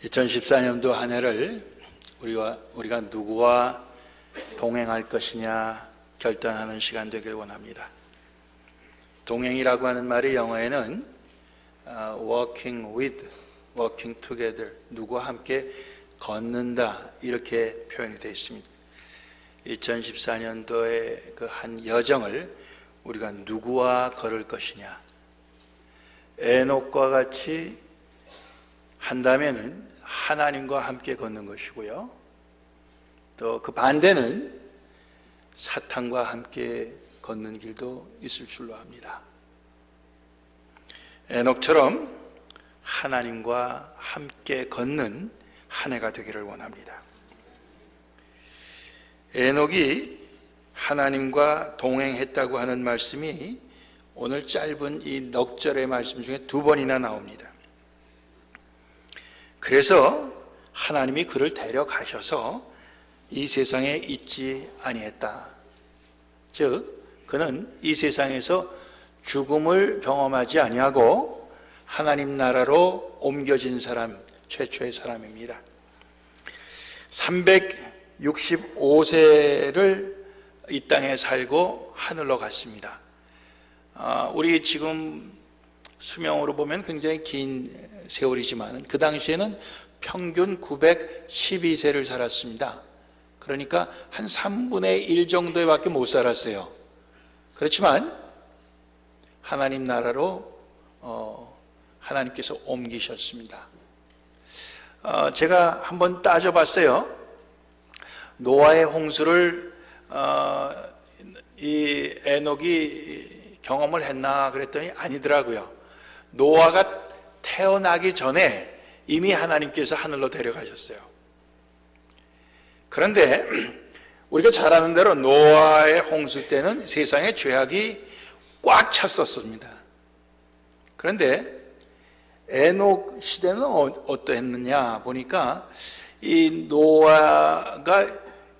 2014년도 한 해를 우리가 누구와 동행할 것이냐 결단하는 시간 되길 원합니다. 동행이라고 하는 말이 영어에는 walking with, walking together, 누구와 함께 걷는다 이렇게 표현이 되어 있습니다. 2014년도의 그 한 여정을 우리가 누구와 걸을 것이냐, 에녹과 같이 한다면은 하나님과 함께 걷는 것이고요, 또 그 반대는 사탄과 함께 걷는 길도 있을 줄로 압니다. 에녹처럼 하나님과 함께 걷는 한 해가 되기를 원합니다. 에녹이 하나님과 동행했다고 하는 말씀이 오늘 짧은 이 넉 절의 말씀 중에 2번이나 나옵니다. 그래서 하나님이 그를 데려가셔서 이 세상에 있지 아니했다. 즉 그는 이 세상에서 죽음을 경험하지 아니하고 하나님 나라로 옮겨진 사람, 최초의 사람입니다. 365세를 이 땅에 살고 하늘로 갔습니다. 우리 지금 수명으로 보면 굉장히 긴 세월이지만 그 당시에는 평균 912세를 살았습니다. 그러니까 한 3분의 1 정도에 밖에 못 살았어요. 그렇지만 하나님 나라로 하나님께서 옮기셨습니다. 제가 한번 따져봤어요. 노아의 홍수를 이 에녹이 경험을 했나 그랬더니 아니더라고요. 노아가 태어나기 전에 이미 하나님께서 하늘로 데려가셨어요. 그런데 우리가 잘 아는 대로 노아의 홍수 때는 세상에 죄악이 꽉 찼었습니다. 그런데 에녹 시대는 어떠했느냐 보니까 이 노아가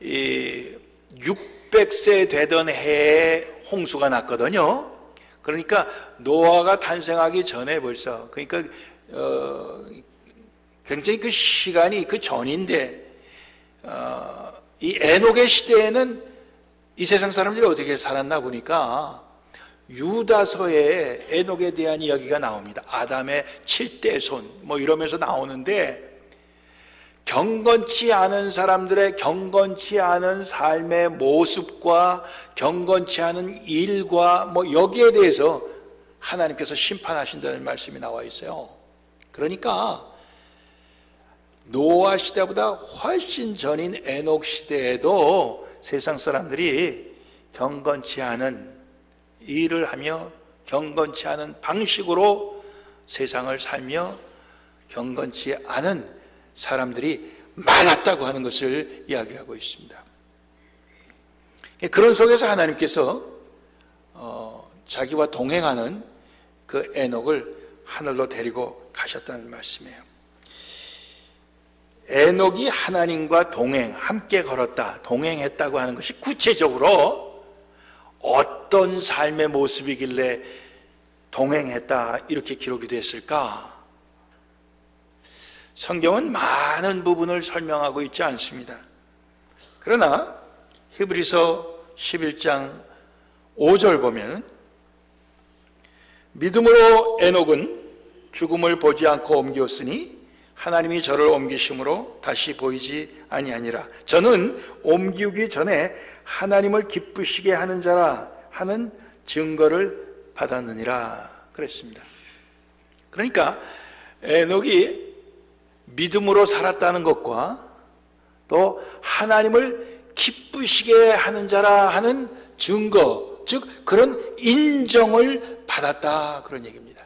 600세 되던 해에 홍수가 났거든요. 그러니까 노아가 탄생하기 전에 벌써, 그러니까 굉장히 그 시간이 그 전인데 이 에녹의 시대에는 이 세상 사람들이 어떻게 살았나 보니까 유다서에 에녹에 대한 이야기가 나옵니다. 아담의 7대 손 뭐 이러면서 나오는데, 경건치 않은 사람들의 경건치 않은 삶의 모습과 경건치 않은 일과 뭐 여기에 대해서 하나님께서 심판하신다는 말씀이 나와 있어요. 그러니까 노아 시대보다 훨씬 전인 에녹 시대에도 세상 사람들이 경건치 않은 일을 하며 경건치 않은 방식으로 세상을 살며 경건치 않은 사람들이 많았다고 하는 것을 이야기하고 있습니다. 그런 속에서 하나님께서 자기와 동행하는 그 에녹을 하늘로 데리고 가셨다는 말씀이에요. 에녹이 하나님과 함께 걸었다, 동행했다고 하는 것이 구체적으로 어떤 삶의 모습이길래 동행했다 이렇게 기록이 됐을까? 성경은 많은 부분을 설명하고 있지 않습니다. 그러나 히브리서 11장 5절 보면, 믿음으로 에녹은 죽음을 보지 않고 옮겼으니 하나님이 저를 옮기심으로 다시 보이지 아니하니라. 저는 옮기기 전에 하나님을 기쁘시게 하는 자라 하는 증거를 받았느니라 그랬습니다. 그러니까 에녹이 믿음으로 살았다는 것과 또 하나님을 기쁘시게 하는 자라 하는 증거, 즉 그런 인정을 받았다 그런 얘기입니다.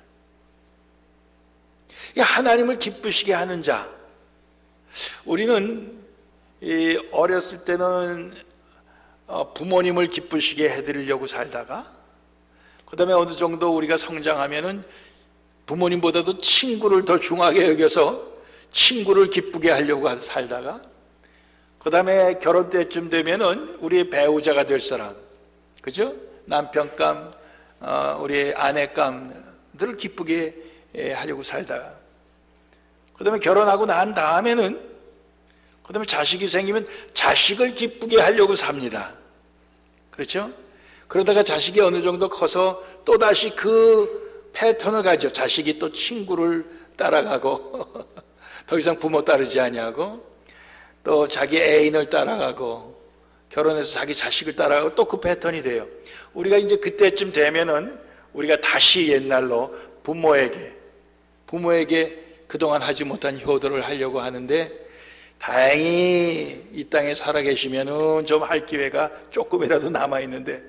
하나님을 기쁘시게 하는 자, 우리는 어렸을 때는 부모님을 기쁘시게 해드리려고 살다가 그 다음에 어느 정도 우리가 성장하면은 부모님보다도 친구를 더 중하게 여겨서 친구를 기쁘게 하려고 살다가 그 다음에 결혼 때쯤 되면은 우리의 배우자가 될 사람, 그죠? 남편감, 우리 아내감들을 기쁘게 하려고 살다가 그 다음에 결혼하고 난 다음에는 그 다음에 자식이 생기면 자식을 기쁘게 하려고 삽니다. 그렇죠? 그러다가 자식이 어느 정도 커서 또다시 그 패턴을 가지고 자식이 또 친구를 따라가고 더 이상 부모 따르지 아니하고 또 자기 애인을 따라가고 결혼해서 자기 자식을 따라가고 또 그 패턴이 돼요. 우리가 이제 그때쯤 되면은 우리가 다시 옛날로 부모에게 그동안 하지 못한 효도를 하려고 하는데 다행히 이 땅에 살아계시면은 좀 할 기회가 조금이라도 남아있는데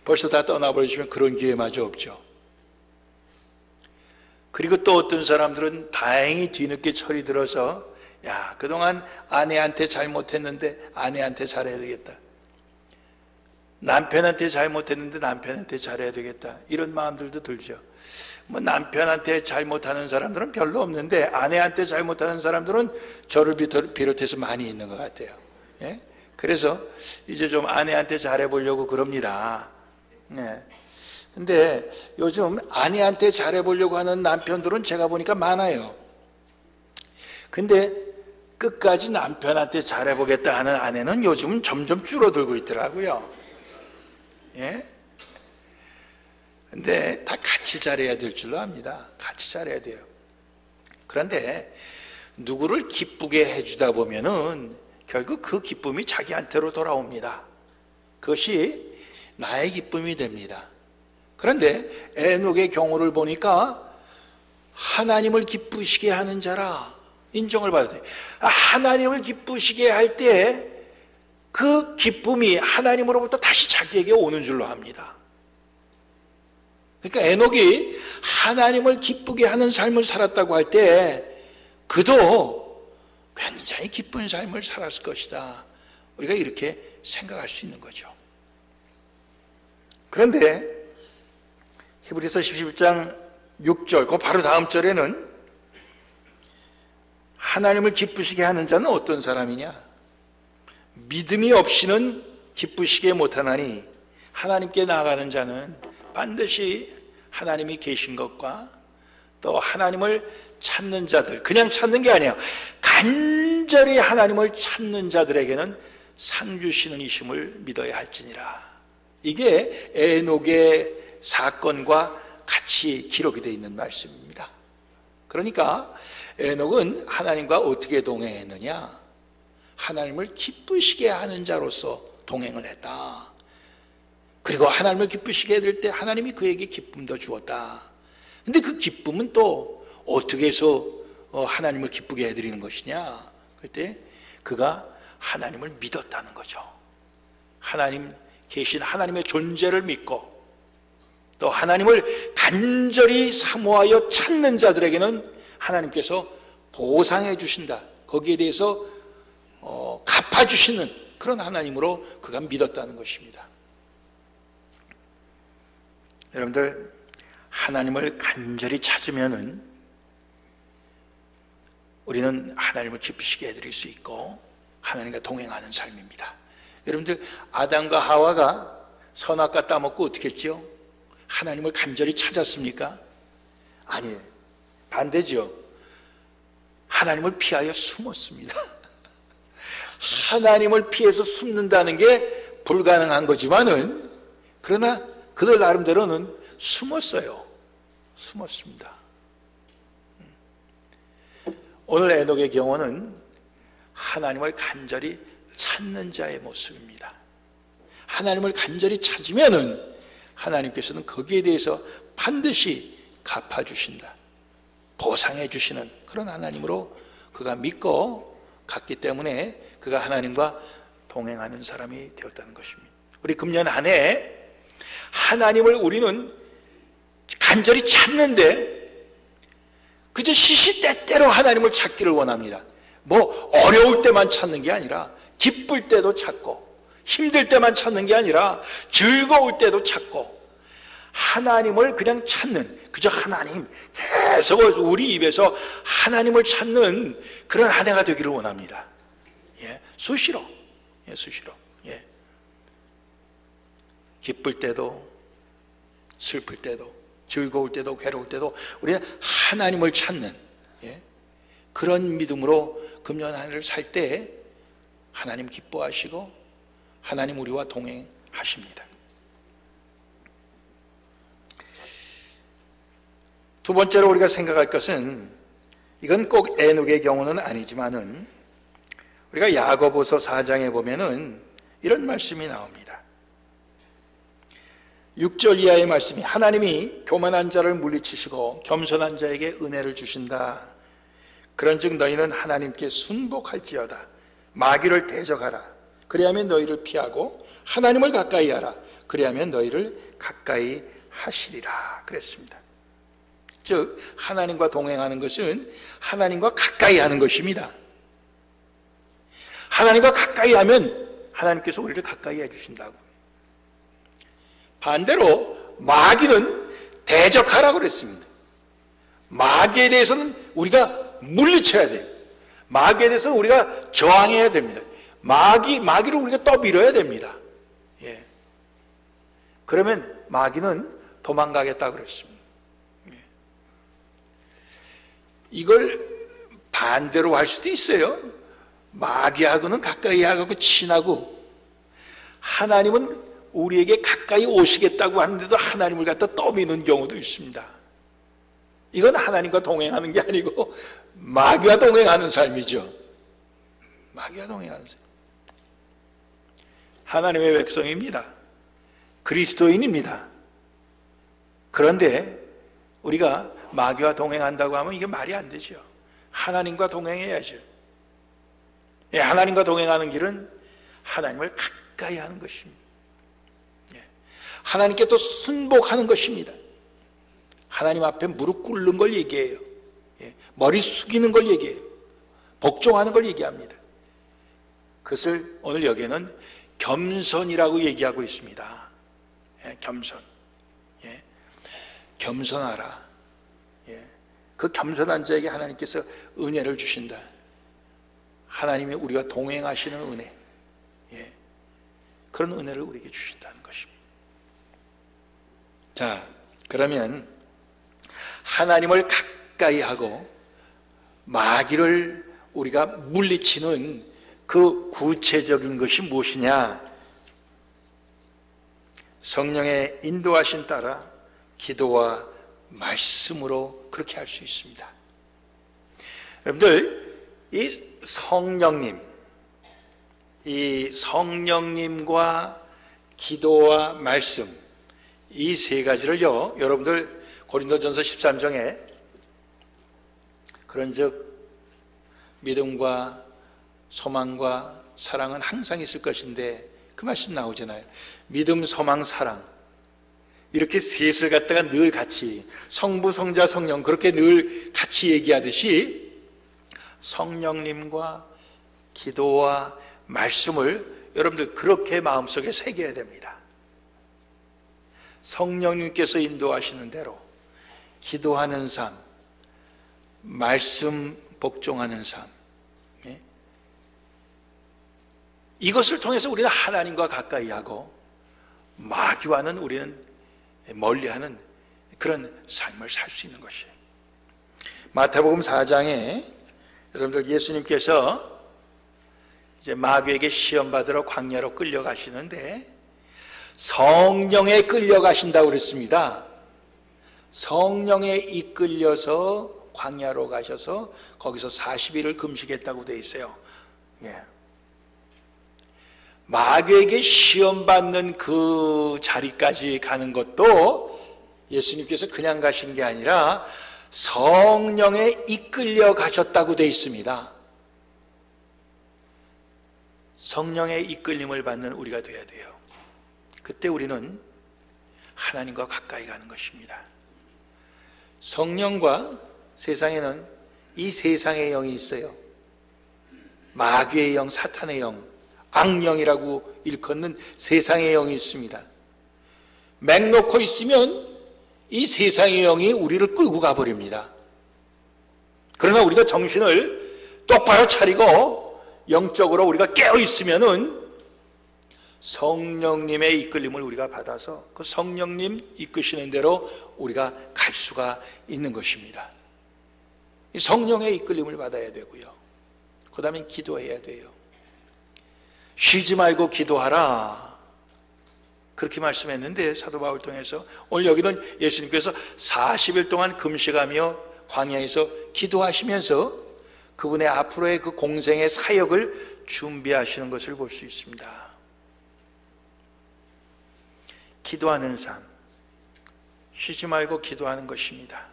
벌써 다 떠나버리시면 그런 기회마저 없죠. 그리고 또 어떤 사람들은 다행히 뒤늦게 철이 들어서 야, 그동안 아내한테 잘못했는데 아내한테 잘해야 되겠다. 남편한테 잘못했는데 남편한테 잘해야 되겠다. 이런 마음들도 들죠. 뭐 남편한테 잘못하는 사람들은 별로 없는데 아내한테 잘못하는 사람들은 저를 비롯해서 많이 있는 것 같아요. 예? 그래서 이제 좀 아내한테 잘해보려고 그럽니다. 예. 근데 요즘 아내한테 잘해보려고 하는 남편들은 제가 보니까 많아요. 근데 끝까지 남편한테 잘해보겠다 하는 아내는 요즘은 점점 줄어들고 있더라고요. 예? 근데 다 같이 잘해야 될 줄로 압니다. 같이 잘해야 돼요. 그런데 누구를 기쁘게 해주다 보면은 결국 그 기쁨이 자기한테로 돌아옵니다. 그것이 나의 기쁨이 됩니다. 그런데 에녹의 경우를 보니까 하나님을 기쁘시게 하는 자라 인정을 받았어요. 하나님을 기쁘시게 할 때 그 기쁨이 하나님으로부터 다시 자기에게 오는 줄로 압니다. 그러니까 에녹이 하나님을 기쁘게 하는 삶을 살았다고 할 때 그도 굉장히 기쁜 삶을 살았을 것이다. 우리가 이렇게 생각할 수 있는 거죠. 그런데 히브리서 11장 6절 그 바로 다음 절에는 하나님을 기쁘시게 하는 자는 어떤 사람이냐? 믿음이 없이는 기쁘시게 못하나니 하나님께 나아가는 자는 반드시 하나님이 계신 것과 또 하나님을 찾는 자들, 그냥 찾는 게 아니에요. 간절히 하나님을 찾는 자들에게는 상 주시는 이심을 믿어야 할지니라. 이게 에녹의 사건과 같이 기록이 되어 있는 말씀입니다. 그러니까 에녹은 하나님과 어떻게 동행했느냐? 하나님을 기쁘시게 하는 자로서 동행을 했다. 그리고 하나님을 기쁘시게 해드릴 때 하나님이 그에게 기쁨도 주었다. 근데 그 기쁨은 또 어떻게 해서 하나님을 기쁘게 해드리는 것이냐? 그때 그가 하나님을 믿었다는 거죠. 하나님 계신 하나님의 존재를 믿고 또 하나님을 간절히 사모하여 찾는 자들에게는 하나님께서 보상해 주신다. 거기에 대해서 갚아주시는 그런 하나님으로 그가 믿었다는 것입니다. 여러분들 하나님을 간절히 찾으면은 우리는 하나님을 기쁘시게 해드릴 수 있고 하나님과 동행하는 삶입니다. 여러분들 아담과 하와가 선악과 따먹고 어떻게 했죠? 하나님을 간절히 찾았습니까? 아니에요. 반대죠. 하나님을 피하여 숨었습니다. 하나님을 피해서 숨는다는 게 불가능한 거지만은 그러나 그들 나름대로는 숨었어요. 숨었습니다. 오늘 에녹의 경우는 하나님을 간절히 찾는 자의 모습입니다. 하나님을 간절히 찾으면은 하나님께서는 거기에 대해서 반드시 갚아주신다. 보상해 주시는 그런 하나님으로 그가 믿고 갔기 때문에 그가 하나님과 동행하는 사람이 되었다는 것입니다. 우리 금년 한 해 하나님을 우리는 간절히 찾는데 그저 시시때때로 하나님을 찾기를 원합니다. 뭐 어려울 때만 찾는 게 아니라 기쁠 때도 찾고 힘들 때만 찾는 게 아니라 즐거울 때도 찾고 하나님을 그냥 찾는 그저 하나님 계속 우리 입에서 하나님을 찾는 그런 한 해가 되기를 원합니다. 예, 수시로 수시로 기쁠 때도 슬플 때도 즐거울 때도 괴로울 때도 우리는 하나님을 찾는 그런 믿음으로 금년 한 해를 살 때 하나님 기뻐하시고 하나님 우리와 동행하십니다. 두 번째로 우리가 생각할 것은, 이건 꼭 에녹의 경우는 아니지만은 우리가 야고보서 4장에 보면은 이런 말씀이 나옵니다. 6절 이하의 말씀이, 하나님이 교만한 자를 물리치시고 겸손한 자에게 은혜를 주신다. 그런즉 너희는 하나님께 순복할지어다. 마귀를 대적하라. 그리하면 너희를 피하고 하나님을 가까이 하라. 그리하면 너희를 가까이 하시리라. 그랬습니다. 즉 하나님과 동행하는 것은 하나님과 가까이 하는 것입니다. 하나님과 가까이 하면 하나님께서 우리를 가까이 해주신다고. 반대로 마귀는 대적하라고 그랬습니다. 마귀에 대해서는 우리가 물리쳐야 돼요. 마귀에 대해서 우리가 저항해야 됩니다. 마귀를 우리가 떠밀어야 됩니다. 예. 그러면 마귀는 도망가겠다 그랬습니다. 예. 이걸 반대로 할 수도 있어요. 마귀하고는 가까이 하고 친하고, 하나님은 우리에게 가까이 오시겠다고 하는데도 하나님을 갖다 떠미는 경우도 있습니다. 이건 하나님과 동행하는 게 아니고 마귀와 동행하는 삶이죠. 마귀와 동행하는 삶. 하나님의 백성입니다. 그리스도인입니다. 그런데 우리가 마귀와 동행한다고 하면 이게 말이 안 되죠. 하나님과 동행해야죠. 예, 하나님과 동행하는 길은 하나님을 가까이 하는 것입니다. 예, 하나님께 또 순복하는 것입니다. 하나님 앞에 무릎 꿇는 걸 얘기해요. 예, 머리 숙이는 걸 얘기해요. 복종하는 걸 얘기합니다. 그것을 오늘 여기에는 겸손이라고 얘기하고 있습니다. 예, 겸손. 예, 겸손하라. 예, 그 겸손한 자에게 하나님께서 은혜를 주신다. 하나님이 우리가 동행하시는 은혜, 예, 그런 은혜를 우리에게 주신다는 것입니다. 자, 그러면 하나님을 가까이 하고 마귀를 우리가 물리치는 그 구체적인 것이 무엇이냐? 성령의 인도하심 따라 기도와 말씀으로 그렇게 할 수 있습니다. 여러분들, 이 성령님과 기도와 말씀, 이 세 가지를요, 여러분들 고린도전서 13장에 그런즉 믿음과 소망과 사랑은 항상 있을 것인데, 그 말씀 나오잖아요. 믿음, 소망, 사랑, 이렇게 셋을 갖다가 늘 같이, 성부, 성자, 성령, 그렇게 늘 같이 얘기하듯이 성령님과 기도와 말씀을 여러분들 그렇게 마음속에 새겨야 됩니다. 성령님께서 인도하시는 대로 기도하는 삶, 말씀 복종하는 삶, 예? 이것을 통해서 우리는 하나님과 가까이 하고 마귀와는 우리는 멀리하는 그런 삶을 살 수 있는 것이에요. 마태복음 4장에 여러분들 예수님께서 이제 마귀에게 시험 받으러 광야로 끌려가시는데 성령에 끌려가신다고 그랬습니다. 성령에 이끌려서 광야로 가셔서 거기서 40일을 금식했다고 돼 있어요. 예. 마귀에게 시험 받는 그 자리까지 가는 것도 예수님께서 그냥 가신 게 아니라 성령에 이끌려 가셨다고 되어 있습니다. 성령의 이끌림을 받는 우리가 되어야 돼요. 그때 우리는 하나님과 가까이 가는 것입니다. 성령과 세상에는 이 세상의 영이 있어요. 마귀의 영, 사탄의 영, 악령이라고 일컫는 세상의 영이 있습니다. 맥 놓고 있으면 이 세상의 영이 우리를 끌고 가버립니다. 그러나 우리가 정신을 똑바로 차리고 영적으로 우리가 깨어있으면은 성령님의 이끌림을 우리가 받아서 그 성령님 이끄시는 대로 우리가 갈 수가 있는 것입니다. 성령의 이끌림을 받아야 되고요. 그 다음에 기도해야 돼요. 쉬지 말고 기도하라, 그렇게 말씀했는데 사도 바울 통해서 오늘 여기는 예수님께서 40일 동안 금식하며 광야에서 기도하시면서 그분의 앞으로의 그 공생의 사역을 준비하시는 것을 볼 수 있습니다. 기도하는 삶, 쉬지 말고 기도하는 것입니다.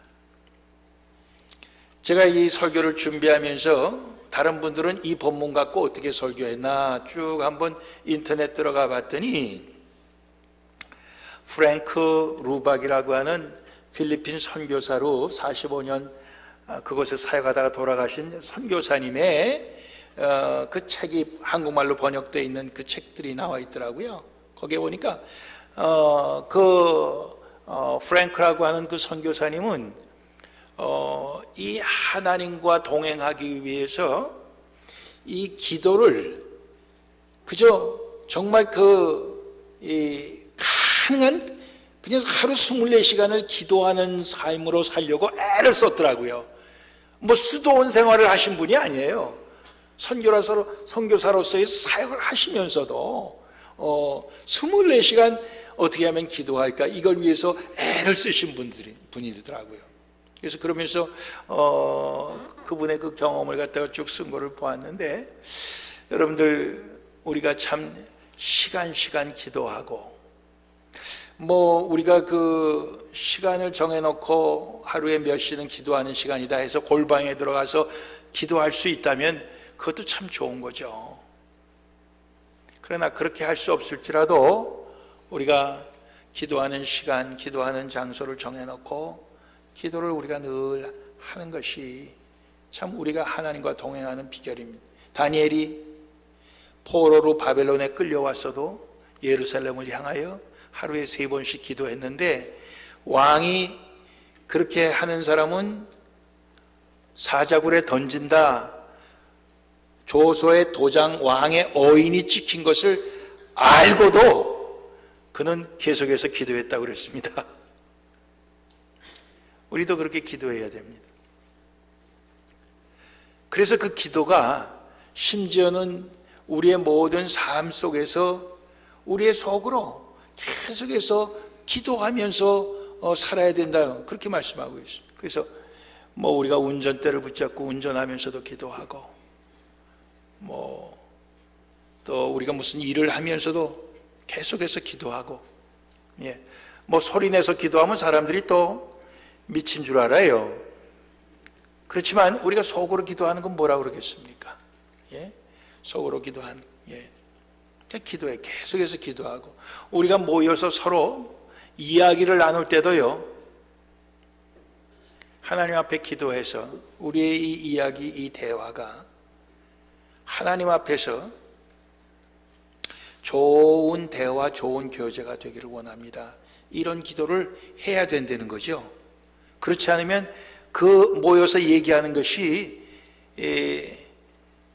제가 이 설교를 준비하면서 다른 분들은 이 본문 갖고 어떻게 설교했나 쭉 한번 인터넷 들어가 봤더니 프랭크 루박이라고 하는 필리핀 선교사로 45년 그곳에 사역하다가 돌아가신 선교사님의 그 책이 한국말로 번역되어 있는 그 책들이 나와 있더라고요. 거기에 보니까 프랭크라고 하는 그 선교사님은 이 하나님과 동행하기 위해서 이 기도를 그저 정말 가능한 그냥 하루 24시간을 기도하는 삶으로 살려고 애를 썼더라고요. 뭐 수도원 생활을 하신 분이 아니에요. 선교사로서의 사역을 하시면서도 24시간 어떻게 하면 기도할까, 이걸 위해서 애를 쓰신 분이더라고요. 그래서 그러면서 그분의 그 경험을 갖다가 쭉 쓴 거를 보았는데, 여러분들 우리가 참 시간 기도하고, 뭐 우리가 그 시간을 정해놓고 하루에 몇 시는 기도하는 시간이다 해서 골방에 들어가서 기도할 수 있다면 그것도 참 좋은 거죠. 그러나 그렇게 할 수 없을지라도 우리가 기도하는 시간, 기도하는 장소를 정해놓고 기도를 우리가 늘 하는 것이 참 우리가 하나님과 동행하는 비결입니다. 다니엘이 포로로 바벨론에 끌려왔어도 예루살렘을 향하여 하루에 3번씩 기도했는데, 왕이 그렇게 하는 사람은 사자굴에 던진다, 조서의 도장 왕의 어인이 찍힌 것을 알고도 그는 계속해서 기도했다고 그랬습니다. 우리도 그렇게 기도해야 됩니다. 그래서 그 기도가 심지어는 우리의 모든 삶 속에서 우리의 속으로 계속해서 기도하면서 살아야 된다, 그렇게 말씀하고 있어요. 그래서 뭐 우리가 운전대를 붙잡고 운전하면서도 기도하고, 뭐 또 우리가 무슨 일을 하면서도 계속해서 기도하고, 뭐 소리내서 기도하면 사람들이 또 미친 줄 알아요. 그렇지만 우리가 속으로 기도하는 건 뭐라고 그러겠습니까? 속으로 기도한, 기도해, 계속해서 기도하고, 우리가 모여서 서로 이야기를 나눌 때도요, 하나님 앞에 기도해서 우리의 이 이야기, 이 대화가 하나님 앞에서 좋은 대화, 좋은 교제가 되기를 원합니다. 이런 기도를 해야 된다는 거죠. 그렇지 않으면 그 모여서 얘기하는 것이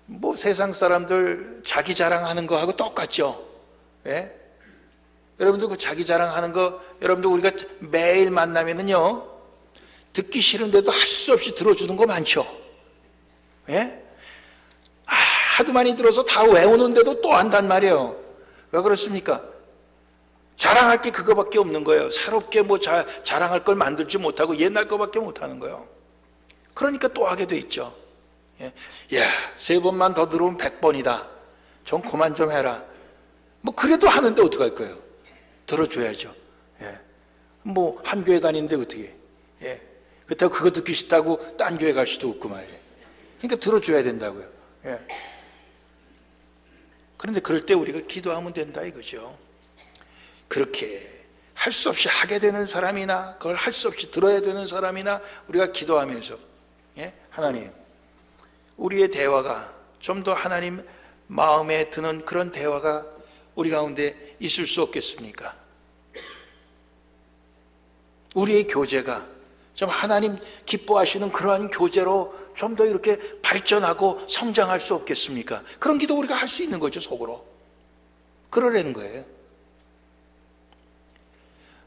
뭐 세상 사람들 자기 자랑하는 거하고 똑같죠. 여러분들 그 자기 자랑하는 거, 여러분들 우리가 매일 만나면은요, 듣기 싫은데도 할 수 없이 들어주는 거 많죠. 하도 많이 들어서 다 외우는데도 또 한단 말이에요. 왜 그렇습니까? 자랑할 게 그거밖에 없는 거예요. 새롭게 뭐 자랑할 걸 만들지 못하고 옛날 거밖에 못하는 거예요. 그러니까 또 하게 돼 있죠. 야, 3번만 더 들어오면 100번이다. 좀 그만 좀 해라. 뭐 그래도 하는데 어떡할 거예요? 들어줘야죠. 뭐 한 교회 다니는데 어떻게 그렇다고 그거 듣기 싫다고 딴 교회 갈 수도 없고 말이에요. 그러니까 들어줘야 된다고요. 그런데 그럴 때 우리가 기도하면 된다 이거죠. 그렇게 할 수 없이 하게 되는 사람이나 그걸 할 수 없이 들어야 되는 사람이나 우리가 기도하면서 하나님, 우리의 대화가 좀 더 하나님 마음에 드는 그런 대화가 우리 가운데 있을 수 없겠습니까? 우리의 교제가 좀 하나님 기뻐하시는 그러한 교제로 좀 더 이렇게 발전하고 성장할 수 없겠습니까? 그런 기도 우리가 할 수 있는 거죠, 속으로. 그러라는 거예요.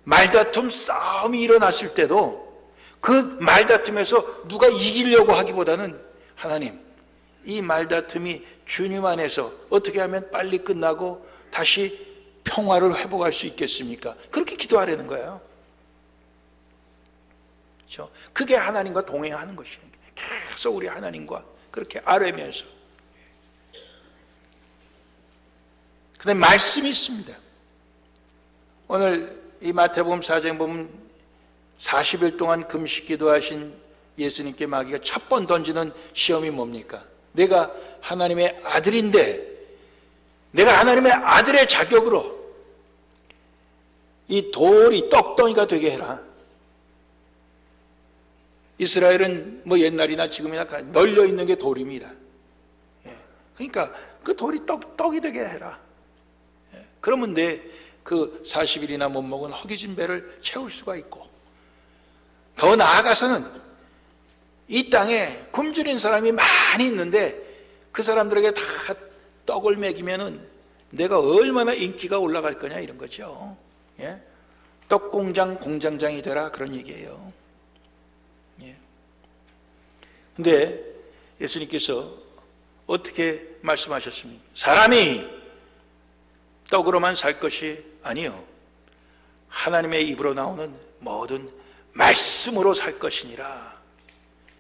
말다툼, 싸움이 일어났을 때도 그 말다툼에서 누가 이기려고 하기보다는 하나님, 이 말다툼이 주님 안에서 어떻게 하면 빨리 끝나고 다시 평화를 회복할 수 있겠습니까? 그렇게 기도하라는 거예요. 그렇죠? 그게 하나님과 동행하는 것이는 계속 우리 하나님과 그렇게 아뢰면서. 그다음에 말씀이 있습니다. 오늘 이 마태복음 4장 보면 40일 동안 금식 기도하신 예수님께 마귀가 첫 번 던지는 시험이 뭡니까? 내가 하나님의 아들인데, 내가 하나님의 아들의 자격으로 이 돌이 떡덩이가 되게 해라. 이스라엘은 뭐 옛날이나 지금이나 널려 있는 게 돌입니다. 그러니까 그 돌이 떡이 되게 해라. 그러면 내 그 40일이나 못 먹은 허기진 배를 채울 수가 있고, 더 나아가서는 이 땅에 굶주린 사람이 많이 있는데 그 사람들에게 다 떡을 먹이면은 내가 얼마나 인기가 올라갈 거냐, 이런 거죠. 예? 떡공장 공장장이 되라, 그런 얘기예요. 예. 근데 예수님께서 어떻게 말씀하셨습니까? 사람이 떡으로만 살 것이 아니요, 하나님의 입으로 나오는 모든 말씀으로 살 것이니라.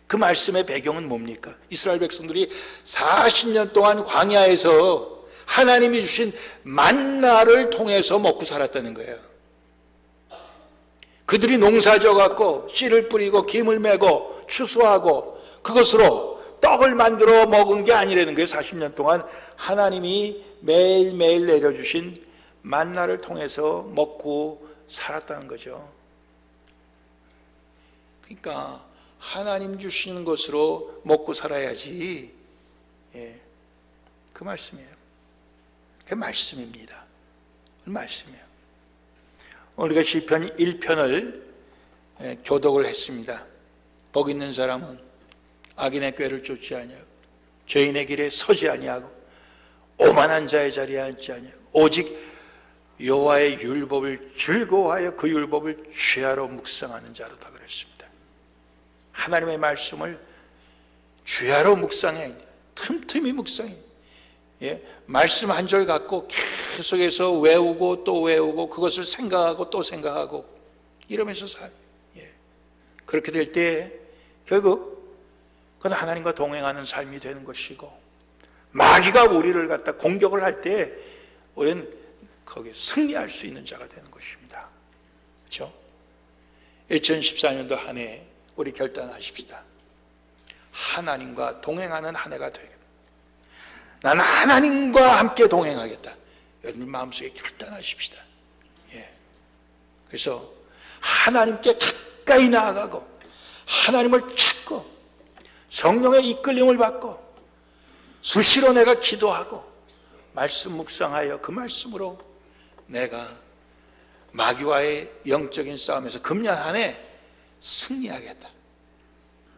그 말씀의 배경은 뭡니까? 이스라엘 백성들이 40년 동안 광야에서 하나님이 주신 만나를 통해서 먹고 살았다는 거예요. 그들이 농사 져갖고 씨를 뿌리고 김을 메고 추수하고 그것으로 떡을 만들어 먹은 게 아니라는 거예요. 40년 동안 하나님이 매일매일 내려주신 만나를 통해서 먹고 살았다는 거죠. 그러니까 하나님 주시는 것으로 먹고 살아야지. 예, 그 말씀이에요. 그 말씀입니다. 그 말씀이에요. 우리가 시편 1편을 교독을 했습니다. 복 있는 사람은 악인의 꾀를 쫓지 아니하고 죄인의 길에 서지 아니하고 오만한 자의 자리에 앉지 아니하고 오직 여호와의 율법을 즐거워하여 그 율법을 죄하러 묵상하는 자로다 그랬습니다. 하나님의 말씀을 죄하러 묵상해, 틈틈이 묵상해. 예? 말씀 한 절 갖고 계속해서 외우고 또 외우고 그것을 생각하고 또 생각하고 이러면서 살아요. 예. 그렇게 될 때 결국 그건 하나님과 동행하는 삶이 되는 것이고, 마귀가 우리를 갖다 공격을 할 때 우리는 거기에 승리할 수 있는 자가 되는 것입니다. 그렇죠? 2014년도 한 해 우리 결단하십시다. 하나님과 동행하는 한 해가 되겠다. 나는 하나님과 함께 동행하겠다. 여러분 마음속에 결단하십시다. 예. 그래서 하나님께 가까이 나아가고 하나님을 찾고 성령의 이끌림을 받고 수시로 내가 기도하고 말씀 묵상하여 그 말씀으로 내가 마귀와의 영적인 싸움에서 금년 한 해 승리하겠다.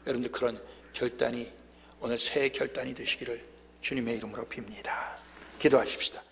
여러분들 그런 결단이 오늘 새해 결단이 되시기를 주님의 이름으로 빕니다. 기도하십시다.